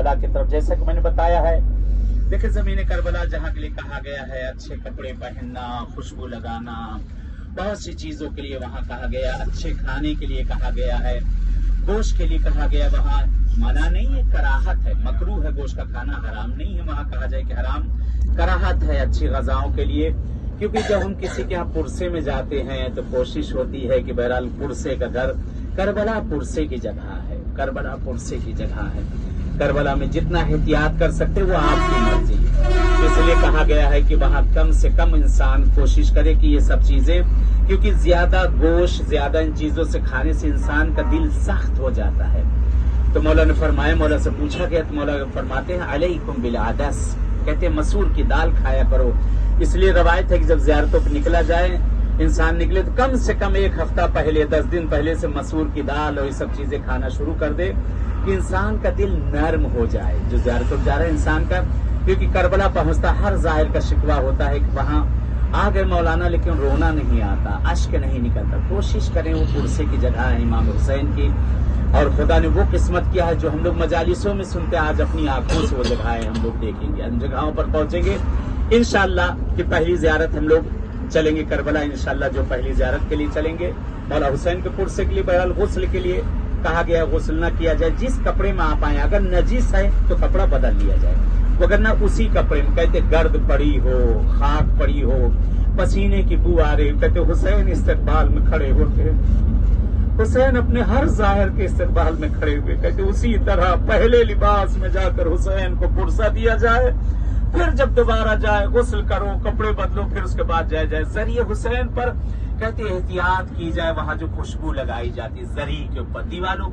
کربلا کی طرف جیسا کہ میں نے بتایا ہے، دیکھیں زمین کربلا جہاں کے لیے کہا گیا ہے اچھے کپڑے پہننا، خوشبو لگانا، بہت سی چیزوں کے لیے وہاں کہا گیا، اچھے کھانے کے لیے کہا گیا ہے، گوشت کے لیے کہا گیا وہاں منع نہیں ہے، کراہت ہے، مکروہ ہے، گوشت کا کھانا حرام نہیں ہے، وہاں کہا جائے کہ حرام، کراہت ہے اچھی غذاؤں کے لیے، کیونکہ جب ہم کسی کے یہاں پرسے میں جاتے ہیں تو کوشش ہوتی ہے کہ بہرحال پرسے کا گھر، کربلا پرسے کی جگہ ہے، کربلا پرسے کی جگہ ہے، کربلا میں جتنا احتیاط کر سکتے وہ آپ کی مرضی ہے، اس لیے کہا گیا ہے کہ وہاں کم سے کم انسان کوشش کرے کہ یہ سب چیزیں، کیونکہ زیادہ گوشت، زیادہ ان چیزوں سے کھانے سے انسان کا دل سخت ہو جاتا ہے۔ تو مولا نے فرمایا، مولا سے پوچھا گیا تو مولا فرماتے ہیں علیکم بالعدس، کہتے ہیں مسور کی دال کھایا کرو۔ اس لیے روایت ہے کہ جب زیارتوں پہ نکلا جائے، انسان نکلے تو کم سے کم ایک ہفتہ پہلے، 10 دن پہلے سے مسور کی دال اور یہ سب چیزیں کھانا شروع کر دے کہ انسان کا دل نرم ہو جائے جو زیارتوں پہ جا رہا ہے انسان کا، کیونکہ کربلا پہنچتا ہر ظاہر کا شکوہ ہوتا ہے کہ وہاں آ گئے مولانا لیکن رونا نہیں آتا، اشک نہیں نکلتا۔ کوشش کریں وہ پرسے کی جگہ ہے امام حسین کی، اور خدا نے وہ قسمت کیا ہے جو ہم لوگ مجالسوں میں سنتے ہیں، آج اپنی آنکھوں سے وہ جگہیں ہم لوگ دیکھیں گے، ان جگہوں پر پہنچیں گے انشاءاللہ کہ پہلی زیارت ہم لوگ چلیں گے کربلا انشاءاللہ، جو پہلی زیارت کے لیے چلیں گے مولا حسین کے پرسے کے لیے، بہرحال غسل کے لیے کہا گیا غسل نہ کیا جائے، جس کپڑے میں آپ آئیں، اگر نجس ہے تو کپڑا بدل لیا جائے، وگرنہ اسی کپڑے میں، کہتے گرد پڑی ہو، خاک پڑی ہو، پسینے کی بو آ رہی، کہتے حسین استقبال میں کھڑے ہوتے، حسین اپنے ہر ظاہر کے استقبال میں کھڑے ہوئے، کہتے اسی طرح پہلے لباس میں جا کر حسین کو پرسہ دیا جائے، پھر جب دوبارہ جائے غسل کرو، کپڑے بدلو، پھر اس کے بعد جائے ذریعے حسین پر کہتے احتیاط کی جائے، وہاں جو خوشبو لگائی جاتی زری کے اوپر، دیواروں